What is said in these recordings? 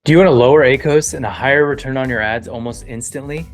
Do you want to lower ACoS and a higher return on your ads almost instantly?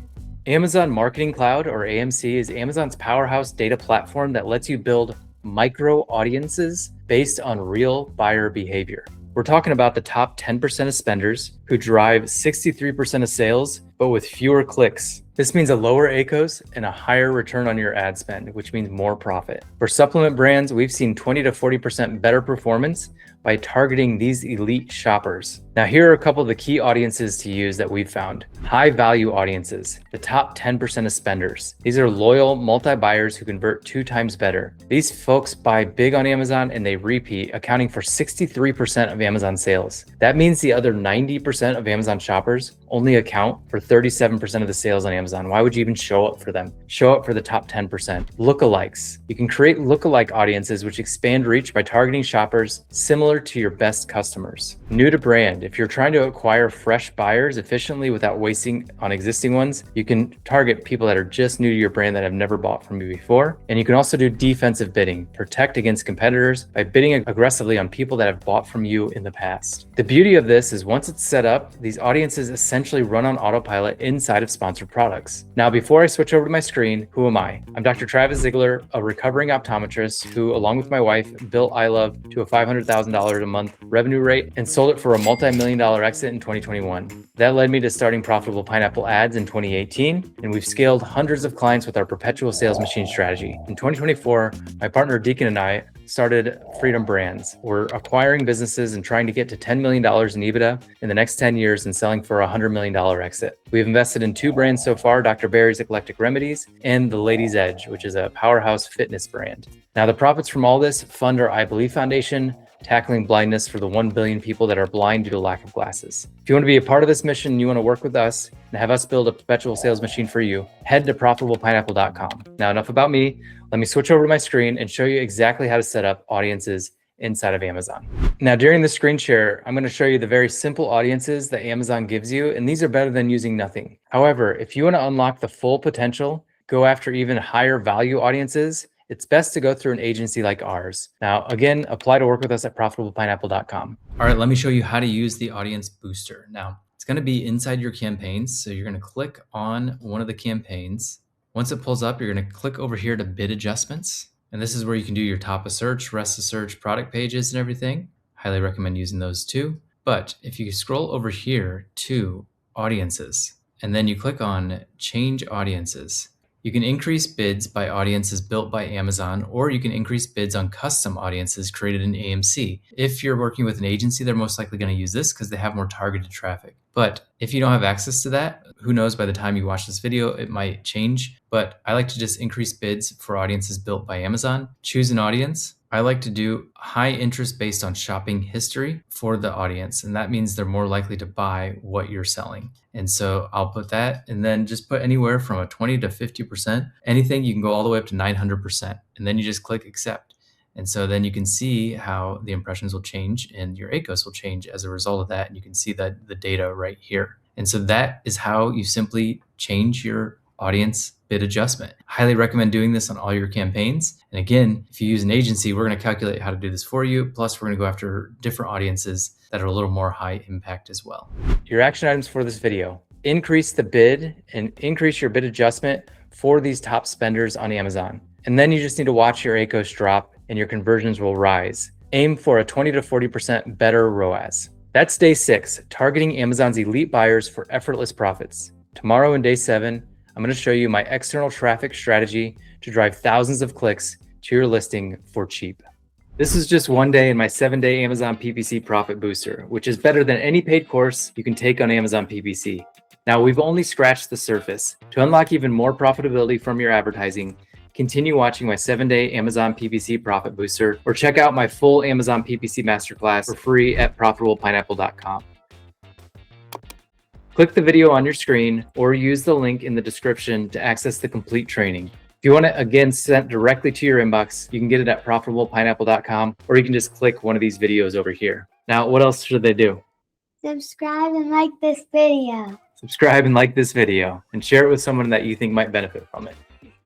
Amazon Marketing Cloud, or AMC, is Amazon's powerhouse data platform that lets you build micro audiences based on real buyer behavior. We're talking about the top 10% of spenders who drive 63% of sales, but with fewer clicks. This means a lower ACoS and a higher return on your ad spend, which means more profit. For supplement brands, we've seen 20 to 40% better performance by targeting these elite shoppers. Now, here are a couple of the key audiences to use that we've found. High value audiences, the top 10% of spenders. These are loyal multi-buyers who convert 2 times better. These folks buy big on Amazon and they repeat, accounting for 63% of Amazon sales. That means the other 90% of Amazon shoppers only account for 37% of the sales on Amazon. Why would you even show up for them? Show up for the top 10%. Lookalikes. You can create lookalike audiences which expand reach by targeting shoppers similar to your best customers. New to brand. If you're trying to acquire fresh buyers efficiently without wasting on existing ones, you can target people that are just new to your brand that have never bought from you before. And you can also do defensive bidding. Protect against competitors by bidding aggressively on people that have bought from you in the past. The beauty of this is once it's set up, these audiences essentially run on autopilot inside of sponsored products. Now, before I switch over to my screen, who am I? I'm Dr. Travis Zigler, a recovering optometrist who, along with my wife, built iLove to a $500,000 a month revenue rate and sold it for a multi-million-dollar exit in 2021. That led me to starting profitable pineapple ads in 2018, and we've scaled hundreds of clients with our perpetual sales machine strategy. In 2024, my partner Deacon and I started Freedom Brands. We're acquiring businesses and trying to get to $10 million in EBITDA in the next 10 years and selling for a $100 million exit. We've invested in 2 brands so far, Dr. Barry's Eclectic Remedies and The Ladies Edge, which is a powerhouse fitness brand. Now, the profits from all this fund our I Believe Foundation, tackling blindness for the 1 billion people that are blind due to lack of glasses. If you want to be a part of this mission and you want to work with us and have us build a perpetual sales machine for you, head to profitablepineapple.com. Now, enough about me. Let me switch over to my screen and show you exactly how to set up audiences inside of Amazon. Now, during the screen share, I'm going to show you the very simple audiences that Amazon gives you, and these are better than using nothing. However, if you want to unlock the full potential, go after even higher value audiences, it's best to go through an agency like ours. Now, again, apply to work with us at profitablepineapple.com. All right, let me show you how to use the audience booster. Now, it's going to be inside your campaigns. So you're going to click on one of the campaigns. Once it pulls up, you're going to click over here to bid adjustments. And this is where you can do your top of search, rest of search, product pages and everything. Highly recommend using those too. But if you scroll over here to audiences, and then you click on change audiences, you can increase bids by audiences built by Amazon, or you can increase bids on custom audiences created in AMC. If you're working with an agency, they're most likely going to use this because they have more targeted traffic. But if you don't have access to that, who knows, by the time you watch this video, it might change. But I like to just increase bids for audiences built by Amazon. Choose an audience. I like to do high interest based on shopping history for the audience. And that means they're more likely to buy what you're selling. And so I'll put that, and then just put anywhere from a 20 to 50%. Anything, you can go all the way up to 900%. And then you just click accept. And so then you can see how the impressions will change and your ACoS will change as a result of that. And you can see that the data right here. And so that is how you simply change your audience bid adjustment. Highly recommend doing this on all your campaigns. And again, if you use an agency, we're going to calculate how to do this for you. Plus, we're going to go after different audiences that are a little more high impact as well. Your action items for this video: increase the bid and increase your bid adjustment for these top spenders on Amazon. And then you just need to watch your ACoS drop and your conversions will rise. Aim for a 20 to 40% better ROAS. That's day 6, targeting Amazon's elite buyers for effortless profits. Tomorrow in day 7, I'm going to show you my external traffic strategy to drive thousands of clicks to your listing for cheap. This is just one day in my 7-day Amazon PPC profit booster, which is better than any paid course you can take on Amazon PPC. Now, we've only scratched the surface. To unlock even more profitability from your advertising, continue watching my 7-day Amazon PPC profit booster, or check out my full Amazon PPC masterclass for free at profitablepineapple.com. Click the video on your screen or use the link in the description to access the complete training. If you want it again sent directly to your inbox, you can get it at profitablepineapple.com, or you can just click one of these videos over here. Now, what else should they do? Subscribe and like this video. Subscribe and like this video, and share it with someone that you think might benefit from it.